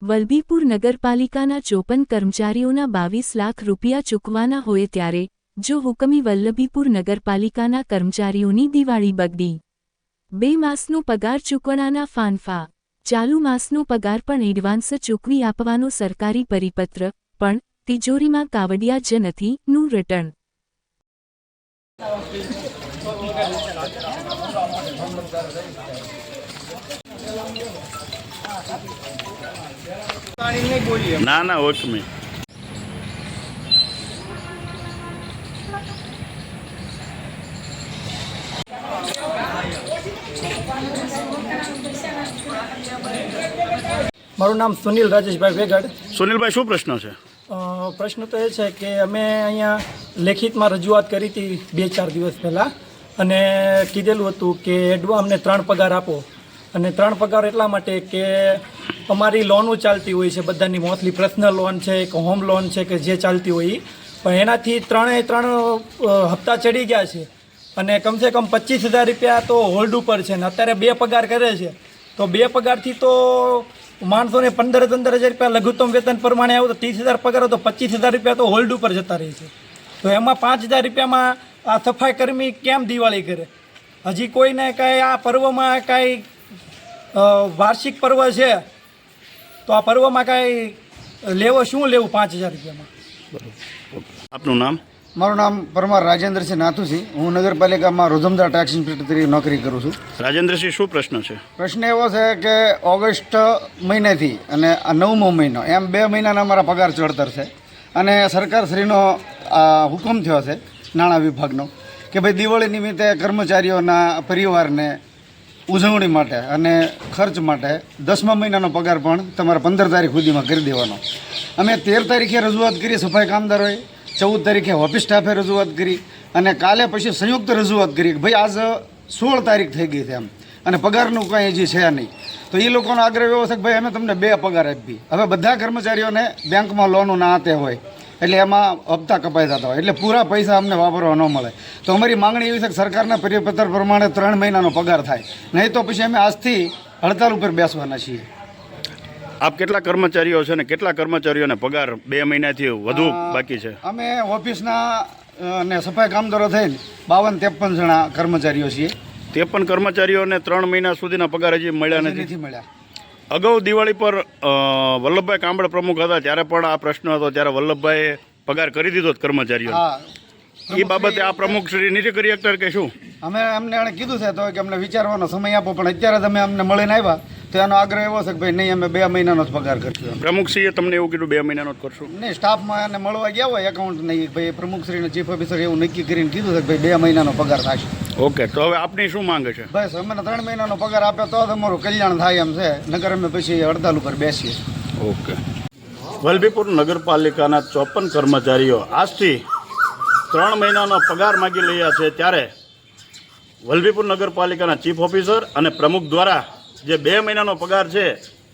વલભીપુર નગરપાલિકાના 54 કર્મચારીઓના 22 લાખ રૂપિયા ચૂકવાના હોય ત્યારે જો હુકમી વલ્લભીપુર નગરપાલિકાના કર્મચારીઓની દિવાળી બગડી 2 માસનો પગાર ચૂકવણાના ફાંફા ચાલુ માસનો પગાર પણ એડવાન્સ ચૂકવી આપવાનો સરકારી પરિપત્ર પણ તિજોરીમાં કાવડિયા જ નથી નું રટણ ના ના ઓછું મારું નામ સુનિલ રાજેશભાઈ વેગડ. સુનિલભાઈ શું પ્રશ્ન છે? પ્રશ્ન તો એ છે કે અમે અહીંયા લેખિતમાં રજૂઆત કરી હતી 2-4 દિવસ પહેલાં અને કીધેલું હતું કે અમને 3 પગાર આપો અને 3 પગાર એટલા માટે કે અમારી લોનો ચાલતી હોય છે બધાની મોસ્ટલી પર્સનલ લોન છે કે હોમ લોન છે કે જે ચાલતી હોય પણ એનાથી 3 હપ્તા ચડી ગયા છે અને કમસે કમ 25,000 રૂપિયા તો હોલ્ડ ઉપર છે ને અત્યારે 2 પગાર કરે છે તો 2 પગારથી તો માણસોને 15,000 રૂપિયા લઘુત્તમ વેતન પ્રમાણે આવું તો 30,000 પગાર તો 25,000 રૂપિયા તો હોલ્ડ ઉપર જતા રહે છે તો એમાં 5,000 રૂપિયામાં આ સફાઈ કર્મી કેમ દિવાળી કરે? હજી કોઈને કાંઈ આ પર્વમાં કાંઈ વાર્ષિક પર્વ છે તો આ પર્વમાં કાંઈ શું લેવું 5,000 રૂપિયામાં? આપનું નામ? મારું નામ પરમાર રાજેન્દ્રસિંહ નાથુસિંહ. હું નગરપાલિકામાં રોજમદાર ટેક્સ ઇન્સ્પેક્ટર તરીકે નોકરી કરું છું. રાજેન્દ્રસિંહ શું પ્રશ્ન છે? પ્રશ્ન એવો છે કે ઓગસ્ટ મહિનેથી અને આ 9મો મહિનો એમ 2 મહિનાના અમારા પગાર ચડતર છે અને સરકારશ્રીનો હુકમ થયો છે નાણાં વિભાગનો કે ભાઈ દિવાળી નિમિત્તે કર્મચારીઓના પરિવારને ઉજવણી માટે અને ખર્ચ માટે 10મા મહિનાનો પગાર પણ તમારે 15 તારીખ સુધીમાં કરી દેવાનો. અમે 13 તારીખે રજૂઆત કરી સફાઈ કામદારોએ, 14 તારીખે ઓફિસ સ્ટાફે રજૂઆત કરી અને કાલે પછી સંયુક્ત રજૂઆત કરી કે ભાઈ આજ 16 તારીખ થઈ ગઈ છે એમ અને પગારનું કંઈ હજી છે નહીં. તો એ લોકોનો આગ્રહ એવો છે કે ભાઈ અમે તમને 2 પગાર આપી. હવે બધા કર્મચારીઓને બેંકમાં લોનો ના આતે હોય એટલે એમાં હપ્તા કપાઈ જતા હોય એટલે પૂરા પૈસા અમને વાપરવા ન મળે. તો અમારી માંગણી એવી છે કે સરકારના પરિપત્ર પ્રમાણે 3 મહિનાનો પગાર થાય, નહીં તો પછી અમે આજથી હડતાલ ઉપર બેસવાના છીએ. આપ કેટલા કર્મચારીઓ છે ને કેટલા કર્મચારીઓને પગાર 2 મહિનાથી વધુ બાકી છે? અમે ઓફિસના અને સફાઈ કામદારો થઈને 52-53 જણા કર્મચારીઓ છીએ. 53 કર્મચારીઓને 3 મહિના સુધીના પગાર હજી મળ્યા નથી મળ્યા. અગાઉ દિવાળી પર વલ્લભભાઈ કાંબળ પ્રમુખ હતા ત્યારે પણ આ પ્રશ્ન હતો, ત્યારે વલ્લભભાઈએ પગાર કરી દીધો કર્મચારીઓ. એ બાબતે આ પ્રમુખ શ્રી નથી કરી શકતા કે શું? અમે એમને કીધું છે તો કે અમને વિચારવાનો સમય આપો, પણ અત્યારે તમે અમને મળીને આવ્યા તો એનો આગ્રહ એવો છે કે ભાઈ નહીં અમે 2 મહિનાનો જ પગાર કરશું. પ્રમુખશ્રીએ તમને એવું કીધું 2 મહિનાનો જ કરશું? નહીં, સ્ટાફમાં એને મળવા ગયા હોય એકાઉન્ટ નહીં ભાઈ પ્રમુખશ્રીને ચીફ ઓફિસર એવું નક્કી કરીને કીધું છે કે ભાઈ 2 મહિનાનો પગાર થશે. ઓકે, તો હવે આપની શું માંગ છે? બસ અમને 3 મહિનાનો પગાર આપે તો તમારું કલ્યાણ થાય એમ છે, નગર અમે પછી હડતાલ ઉપર બેસીએ. ઓકે. વલભીપુર નગરપાલિકાના 54 કર્મચારીઓ આજથી 3 મહિનાનો પગાર માગી રહ્યા છે ત્યારે વલભીપુર નગરપાલિકાના ચીફ ઓફિસર અને પ્રમુખ દ્વારા જે 2 મહિનાનો પગાર છે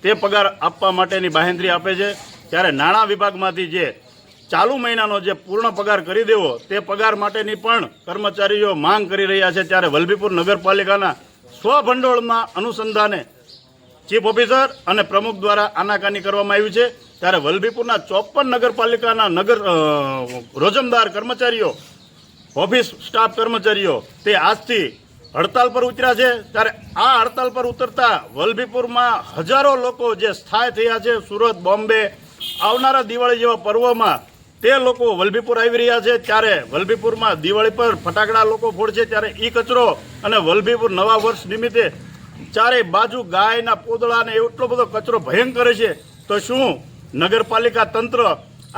તે પગાર આપવા માટેની બાહેંધરી આપે છે. ત્યારે નાણાં વિભાગમાંથી જે ચાલુ મહિનાનો જે પૂર્ણ પગાર કરી દેવો તે પગાર માટેની પણ કર્મચારીઓ માંગ કરી રહ્યા છે. ત્યારે વલભીપુર નગરપાલિકાના સ્વભંડોળમાં અનુસંધાને ચીફ ઓફિસર અને પ્રમુખ દ્વારા આનાકાની કરવામાં આવી છે. ત્યારે વલભીપુરના 54 નગરપાલિકાના રોજમદાર કર્મચારીઓ, ઓફિસ સ્ટાફ કર્મચારીઓ તે આજથી હડતાલ પર ઉતર્યા છે. ત્યારે આ હડતાલ પર ઉતરતા વલભીપુરમાં હજારો લોકો જે સ્થાય થયા છે સુરત, બોમ્બે આવનારા દિવાળી જેવા પર્વમાં તે લોકો વલભીપુર આવી રહ્યા છે. ત્યારે વલભીપુરમાં દિવાળી પર ફટાકડા લોકો ફોડશે ત્યારે ઈ કચરો અને વલભીપુર નવા વર્ષ નિમિત્તે ચારે બાજુ ગાયના પોદળાને એટલો બધો કચરો ભયંકર છે. તો શું નગરપાલિકા તંત્ર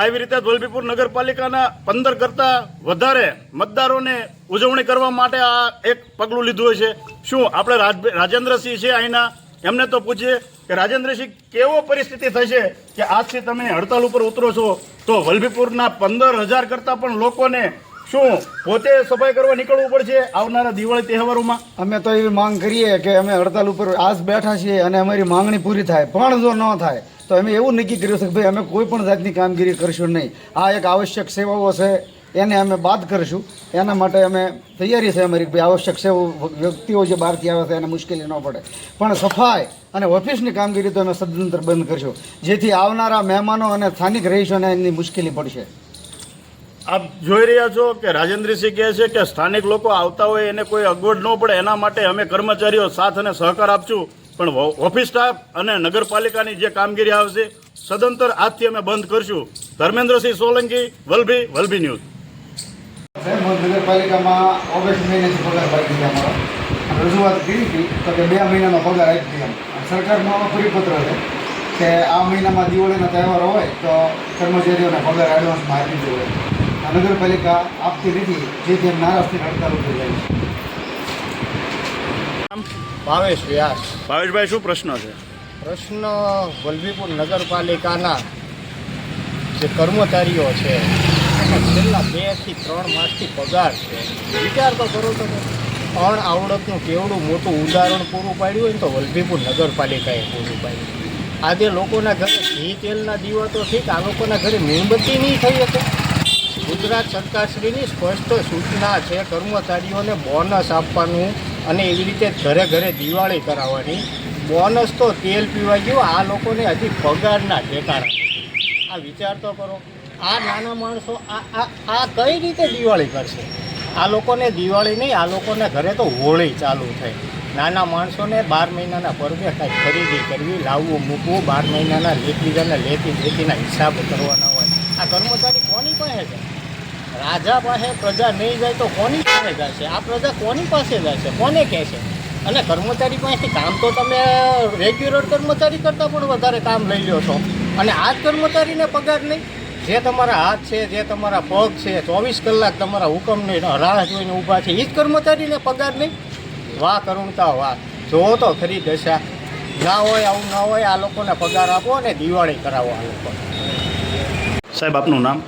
આવી રીતે વલભીપુર નગરપાલિકાના 15 કરતાં વધારે મતદારોને ઉજવણી કરવા માટે આ એક પગલું લીધું હશે? શું આપણે રાજેન્દ્રસિંહ છે અહીંના, એમને તો પૂછીએ કે રાજેન્દ્રસિંહ કેવો પરિસ્થિતિ થશે કે આજથી તમે હડતાલ ઉપર ઉતરો છો તો વલભીપુરના 15,000 કરતાં પણ લોકોને શું પોતે સફાઈ કરવા નીકળવું પડશે આવનારા દિવાળી તહેવારોમાં? અમે તો એવી માંગ કરીએ કે અમે હડતાલ ઉપર આજ બેઠા છીએ અને અમારી માંગણી પૂરી થાય, પણ જો ન થાય તો અમે એવું નક્કી કર્યું છે કે ભાઈ અમે કોઈ પણ જાતની કામગીરી કરશું નહીં. આ એક આવશ્યક સેવાઓ છે એને અમે બાદ કરીશું. એના માટે અમે તૈયારી છે અમારી, ભાઈ આવશ્યક છે વ્યક્તિઓ જે બહારથી આવે છે એને મુશ્કેલી ન પડે. પણ સફાઈ અને ઓફિસની કામગીરી તો અમે સદંતર બંધ કરશું, જેથી આવનારા મહેમાનો અને સ્થાનિક રહીશોને એની મુશ્કેલી પડશે. આપ જોઈ રહ્યા છો કે રાજેન્દ્રસિંહ કહે છે કે સ્થાનિક લોકો આવતા હોય એને કોઈ અગવડ ન પડે એના માટે અમે કર્મચારીઓ સાથ અને સહકાર આપશું, પણ ઓફિસ સ્ટાફ અને નગરપાલિકાની જે કામગીરી આવશે સદંતર આજથી અમે બંધ કરશું. ધર્મેન્દ્રસિંહ સોલંકી, વલભી ન્યૂઝ. નગરપાલિકામાં ઓગસ્ટ મહિનાથી પગાર બાકી છે અમારો. રજૂઆત કરી હતી તો કે 2 મહિનાનો પગાર આપી દે. સરકારનો પરિપત્ર છે કે આ મહિનામાં દિવાળીનો તહેવાર હોય તો કર્મચારીઓને પગાર એડવાન્સમાં આપી દેવો. નગરપાલિકા આપતી નથી, જેથી એમ નારાજથી હડતાલ ઉતરી જાય છે. ભાવેશ વ્યાસ. ભાવેશભાઈ, શું પ્રશ્ન છે? પ્રશ્ન વલભીપુર નગરપાલિકાના જે કર્મચારીઓ છે એને છેલ્લા 2 થી 3 માસથી પગાર છે. વિચાર તો કરો તમે, આવડતનું કેવડું મોટું ઉદાહરણ પૂરું પાડ્યું હોય ને તો વલભીપુર નગરપાલિકાએ પૂરું પાડ્યું. આજે લોકોના ઘરે ઘી તેલના દીવા તો ઠીક, આ લોકોના ઘરે મીણબત્તી નહીં થઈ શકે. ગુજરાત સરકારશ્રીની સ્પષ્ટ સૂચના છે કર્મચારીઓને બોનસ આપવાનું અને એવી રીતે ઘરે ઘરે દિવાળી કરાવવાની. બોનસ તો તેલ પીવા ગયું, આ લોકોને હજી પગારના ઠેકાણા. આ વિચાર તો કરો, આ નાના માણસો આ કઈ રીતે દિવાળી કરશે? આ લોકોને દિવાળી નહીં, આ લોકોના ઘરે તો હોળી ચાલુ થઈ. નાના માણસોને 12 મહિનાના પર્વે કાંઈ ખરીદી કરવી, લાવવું મૂકવું, 12 મહિનાના એકબીજાને લેતીના હિસાબ કરવાના હોય. આ કર્મચારી કોની પાસે છે? રાજા પાસે પ્રજા નહીં જાય તો કોની પાસે જશે? આ પ્રજા કોની પાસે જશે? કોને કહેશે? અને કર્મચારી પાસેથી કામ તો તમે રેગ્યુલર કર્મચારી કરતાં પણ વધારે કામ લઈ લો છો, અને આ જ કર્મચારીને પગાર નહીં. જે તમારા હાથ છે, જે તમારા પગ છે, 24 કલાક તમારા હુકમની રાહ જોઈને ઊભા છે, એ જ કર્મચારીને પગાર નહીં. વાહ કરુણતા વાહ! જોવો તો ખરી દશા. ના હોય, આવું ના હોય. આ લોકોને પગાર આપો અને દિવાળી કરાવો આ લોકો. સાહેબ, આપનું નામ?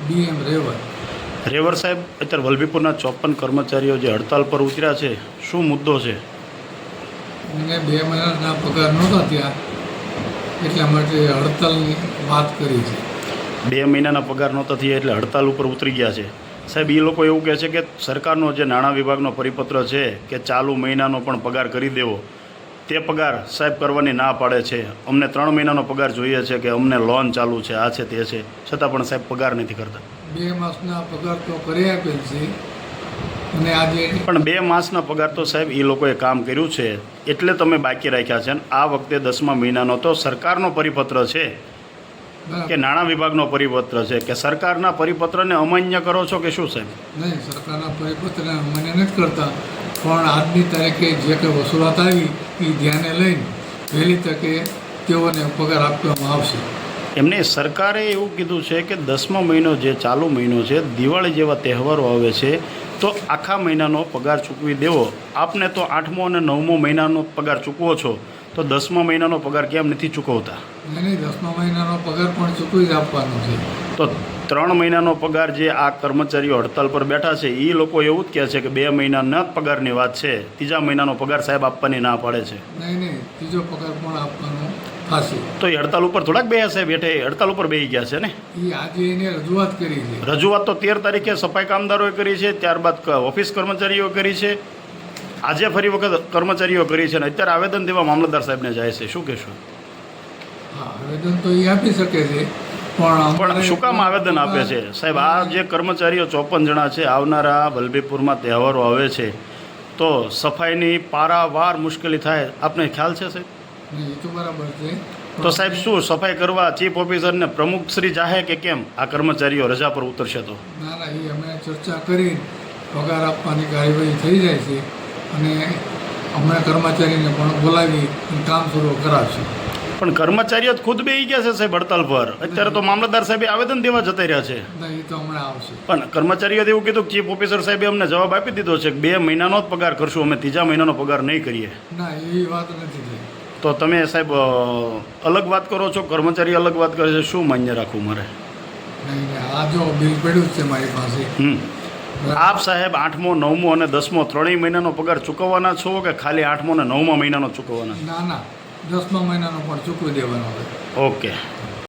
DM રેવર. રેવર સાહેબ, અત્યારે વલભીપુરના 54 કર્મચારીઓ જે હડતાલ પર ઉતર્યા છે, શું મુદ્દો છે? મને 2 મહિનાના પગાર નહોતા ત્યાં, એટલા માટે હડતાલની વાત કરી છે. 2 મહિનાના પગાર નહોતા થયા એટલે હડતાલ ઉપર ઉતરી ગયા છે. સાહેબ, એ લોકો એવું કહે છે કે સરકારનો જે નાણાં વિભાગનો પરિપત્ર છે કે ચાલુ મહિનાનો પણ પગાર કરી દેવો, તે પગાર સાહેબ કરવાની ના પાડે છે. અમને 3 મહિનાનો પગાર જોઈએ છે કે અમને લોન ચાલુ છે, આ છે તે છે, છતાં પણ સાહેબ પગાર નથી કરતા. 2 માસના પગાર તો કરી આપેલ છે, અને આજે પણ 2 માસના પગાર તો સાહેબ એ લોકોએ કામ કર્યું છે એટલે તમે બાકી રાખ્યા છે. અને આ વખતે 10મા મહિનાનો તો સરકારનો પરિપત્ર છે કે નાણાં વિભાગનો પરિપત્ર છે કે સરકારના પરિપત્રને અમાન્ય કરો છો કે શું સાહેબ? નહીં, સરકારના પરિપત્રને અમને નથી કરતા, પણ આજની તારીખે જે કંઈ વસૂલાત આવી એ ધ્યાને લઈને વહેલી તકે તેઓને પગાર આપવામાં આવશે. એમને સરકારે એવું કીધું છે કે 10મો મહિનો જે ચાલુ મહિનો છે, દિવાળી જેવા તહેવારો આવે છે તો આખા મહિનાનો પગાર ચૂકવી દેવો. આપને તો 8મો અને 9મો મહિનાનો પગાર ચૂકવો છો, તો 10મા મહિનાનો પગાર કેમ નથી ચૂકવતા? નહીં, 10મા મહિનાનો પગાર પણ ચૂકવી જ આપવાનો છે. તો 3 મહિનાનો પગાર જે આ કર્મચારીઓ હડતાલ પર બેઠા છે એ લોકો એવું જ કહે છે કે 2 મહિનાના પગારની વાત છે, 3જા મહિનાનો પગાર સાહેબ આપવાની ના પાડે છે. નહીં, ત્રીજો પગાર પણ આપવાનો થશે. તો એ હડતાલ ઉપર થોડાક બે સાહેબ બેઠે, હડતાલ ઉપર બેસી ગયા છે ને? એ આજે એને રજૂઆત કરી છે. રજૂઆત તો 13 તારીખે સફાઈ કામદારોએ કરી છે, ત્યારબાદ ઓફિસ કર્મચારીઓ કરી છે, આજે ફરી વખત કર્મચારીઓ કરી છે, અને અત્યારે આવેદન દેવા મામલતદાર સાહેબને જાય છે. શું કહેશો? હા, આવેદન તો એ આપી શકે છે, પણ શું કામ આવેદન આપે છે સાહેબ? આ જે કર્મચારીઓ 54 જણા છે, આવનારા વલભીપુરમાં તહેવારો આવે છે તો સફાઈની પારાવાર મુશ્કેલી થાય, આપને ખ્યાલ છે સાહેબ? એ તો બરાબર છે. તો સાહેબ શું સફાઈ કરવા ચીફ ઓફિસરને પ્રમુખશ્રી જાહે કે કેમ આ કર્મચારીઓ રજા પર ઉતરશે તો? ના, એ અમે ચર્ચા કરી પગાર આપવાની કાર્યવાહી થઈ જાય છે, અને અમે કર્મચારીને પણ બોલાવી કામ શરૂ કરાવશું. પણ કર્મચારીઓ જ ખુદ બેસી ગયા છે સાહેબ હડતાલ પર. અત્યારે તો મામલતદાર સાહેબે આવેદન દેવા જતા રહ્યા છે. ના, એ તો હમણાં આવશે. પણ કર્મચારીઓએ એવું કીધું, ચીફ ઓફિસર સાહેબે અમને જવાબ આપી દીધો છે કે 2 મહિનાનો જ પગાર કરશું, અમે 3જા મહિનાનો પગાર નહીં કરીએ. ના, એવી વાત નથી થઈ. તો તમે સાહેબ અલગ વાત કરો છો, કર્મચારી અલગ વાત કરે છે, શું માન્ય રાખવું મારે? નહીં, આ જો બિલ પડ્યું છે મારી પાસે. આપ સાહેબ 8મો, 9મો અને 10મો 3 મહિનાનો પગાર ચૂકવવાના છો કે ખાલી 8મો અને 9મા મહિનાનો ચૂકવવાના? ના, 10મા મહિનાનો પણ ચૂકવી દેવાનો. ઓકે.